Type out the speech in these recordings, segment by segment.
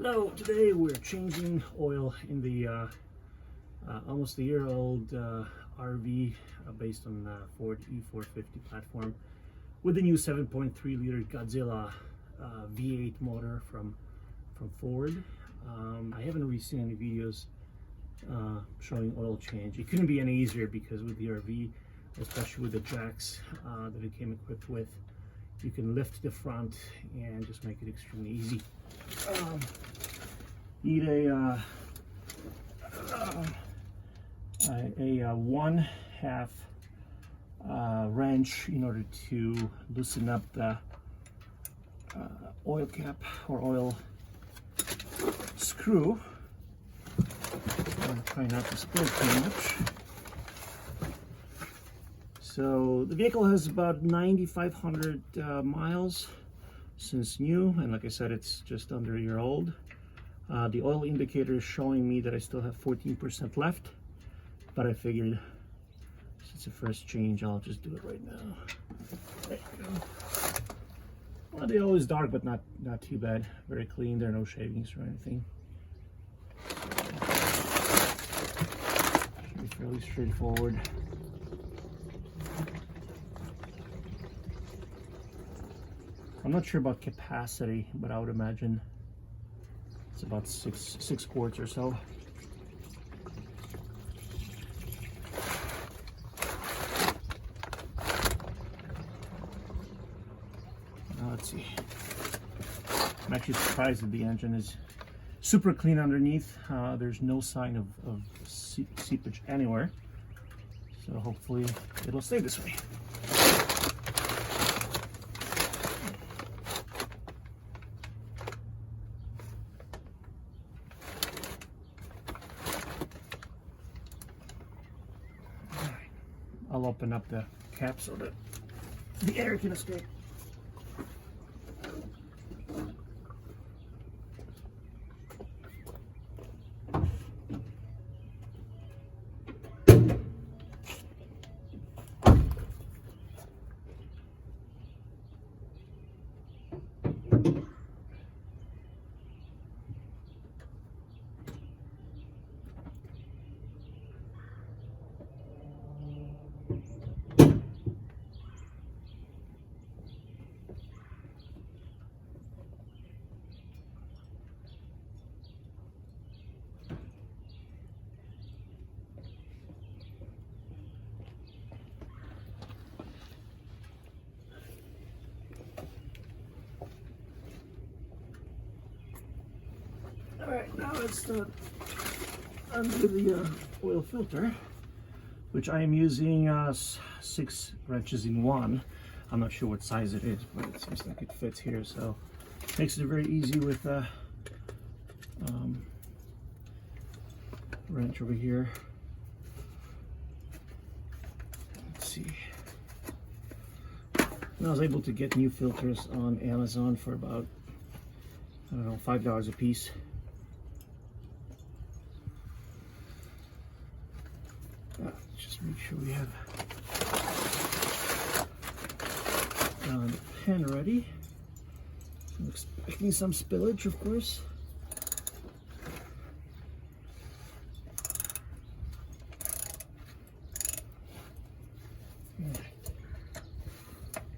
Hello, today we're changing oil in the almost a year-old RV based on Ford E450 platform with the new 7.3 liter Godzilla V8 motor from Ford. I haven't really seen any videos showing oil change. It couldn't be any easier because with the RV, especially with the jacks that it came equipped with, you can lift the front and just make it extremely easy. Need a 1/2 wrench in order to loosen up the oil cap or oil screw. Try not to spill too much. So the vehicle has about 9,500 miles since new, and like I said, it's just under a year old. The oil indicator is showing me that I still have 14% left, but I figured since it's the first change, I'll just do it right now. There you go. Well, the oil is dark, but not too bad. Very clean. There are no shavings or anything. Should be fairly straightforward. I'm not sure about capacity, but I would imagine it's about six quarts or so. Now let's see. I'm actually surprised that the engine is super clean underneath. There's no sign of seepage anywhere. So hopefully it'll stay this way. I'll open up the cap so that the air can escape. Alright, now let's undo the oil filter, which I am using 6 wrenches in one. I'm not sure what size it is, but it seems like it fits here, so makes it very easy with a wrench over here. Let's see. And I was able to get new filters on Amazon for about, I don't know, $5 a piece. Just make sure we have the pen ready. I'm expecting some spillage, of course.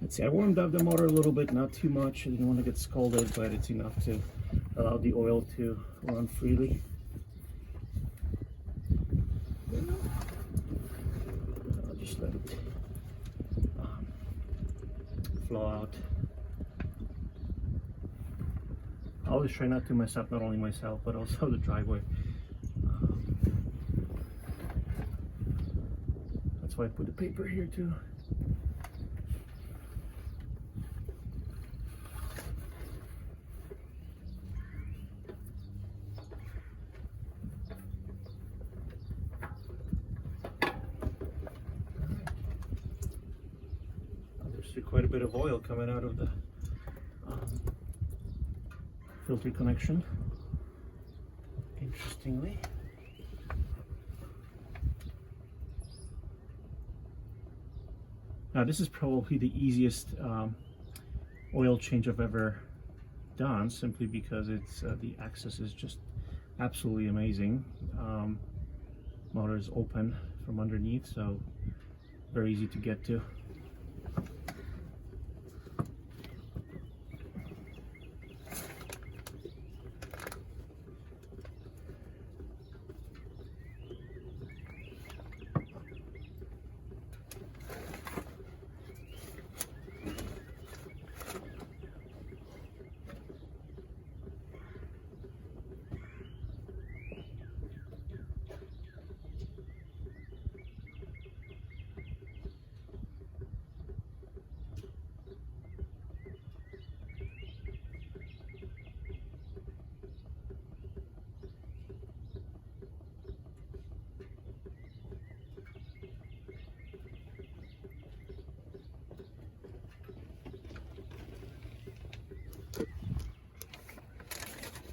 Let's see, I warmed up the motor a little bit, not too much. I didn't want to get scalded, but it's enough to allow the oil to run freely. Let it flow out. I always try not to mess up not only myself but also the driveway. That's why I put the paper here too. Quite a bit of oil coming out of the filter connection, interestingly. Now this is probably the easiest oil change I've ever done, simply because it's the access is just absolutely amazing. Motor is open from underneath, so very easy to get to.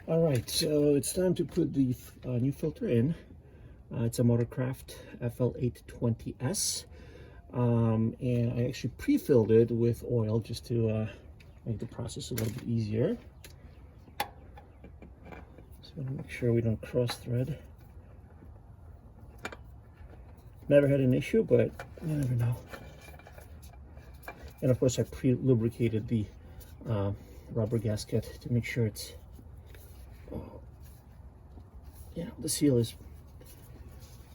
All right, so it's time to put the new filter in. It's a Motorcraft FL820S, and I actually pre-filled it with oil just to make the process a little bit easier. So I want to make sure we don't cross thread. Never had an issue, but you never know. And of course, I pre-lubricated the rubber gasket to make sure it's, you know, the seal is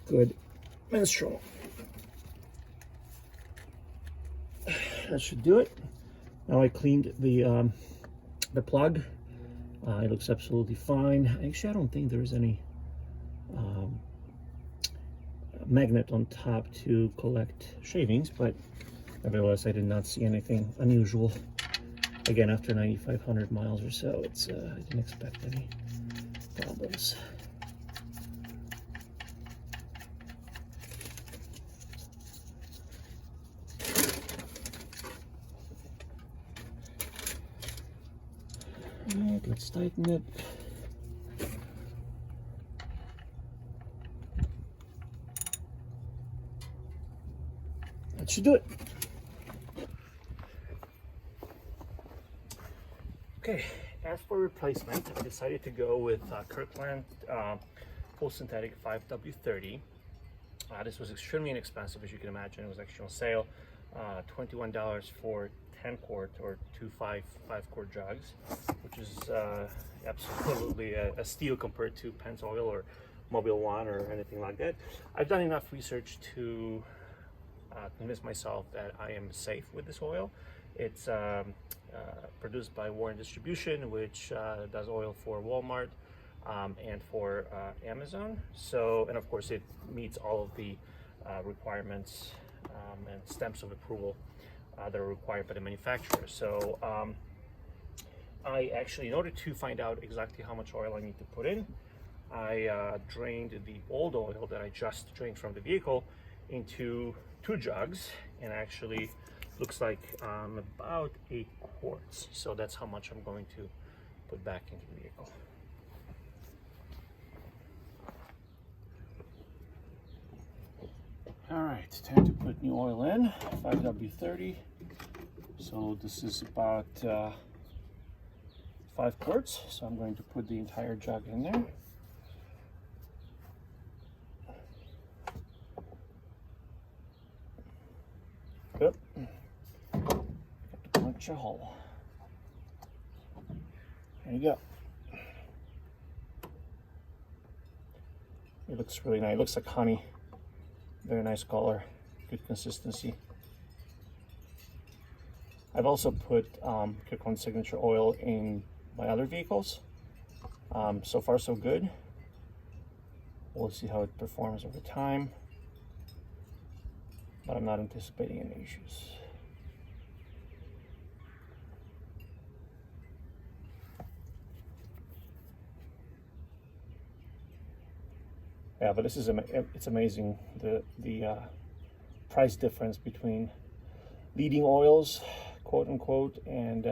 good and strong. That should do it. Now I cleaned the plug. It looks absolutely fine. Actually, I don't think there's any magnet on top to collect shavings, but nevertheless, I did not see anything unusual. Again, after 9,500 miles or so, it's I didn't expect any problems. All right, let's tighten it. That should do it. Okay, as for replacement, I decided to go with Kirkland full synthetic 5W30. This was extremely inexpensive, as you can imagine. It was actually on sale, $21 for 10 quart or two 5 quart jugs, which is absolutely a steal compared to Pennzoil or Mobil One or anything like that. I've done enough research to convince myself that I am safe with this oil. It's produced by Warren Distribution, which does oil for Walmart and for Amazon. So, and of course, it meets all of the requirements and stamps of approval that are required by the manufacturer. So I actually, in order to find out exactly how much oil I need to put in, I drained the old oil that I just drained from the vehicle into 2 jugs, and actually looks like about 8 quarts. So that's how much I'm going to put back into the vehicle. All right, time to put new oil in, 5W30. So this is about 5 quarts. So I'm going to put the entire jug in there. Yep. Got to punch a hole. There you go. It looks really nice. It looks like honey. Very nice color, good consistency. I've also put Kirkland Signature oil in my other vehicles. So far, so good. We'll see how it performs over time, but I'm not anticipating any issues. Yeah, but this is it's amazing, the price difference between leading oils, quote unquote, and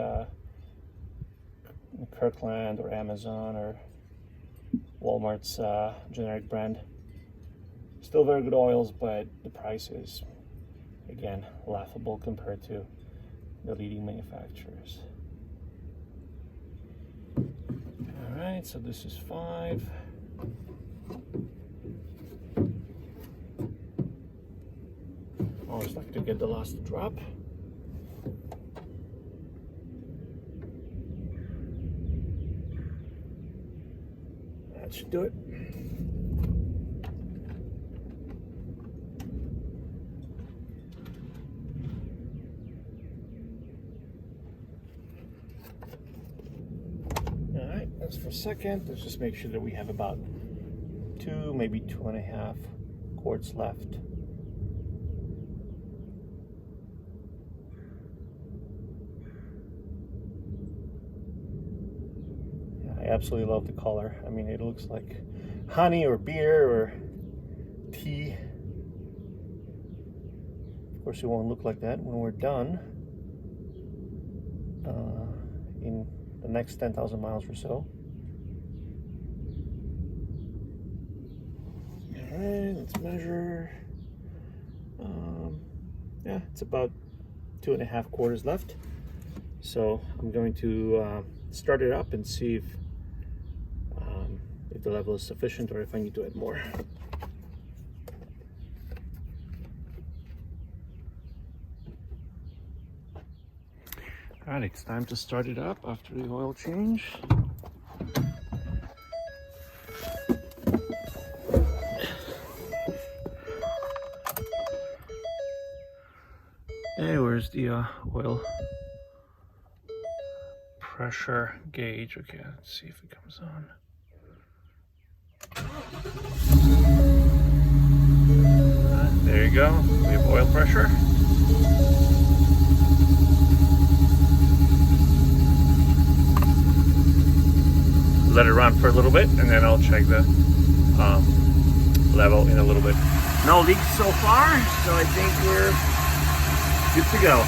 Kirkland or Amazon or Walmart's generic brand. Still very good oils, but the price is, again, laughable compared to the leading manufacturers. Alright, so this is 5. Always like to get the last drop. That should do it. Alright, that's for second. Let's just make sure that we have about 2, maybe 2.5 quarts left. I absolutely love the color. I mean, it looks like honey or beer or tea. Of course, it won't look like that when we're done in the next 10,000 miles or so. All right, let's measure. Yeah, it's about 2.5 quarters left. So I'm going to start it up and see if the level is sufficient or if I need to add more. All right, it's time to start it up after the oil change. Hey, where's the oil pressure gauge? Okay, let's see if it comes on. There you go. We have oil pressure. Let it run for a little bit, and then I'll check the level in a little bit. No leaks so far, so I think we're good to go.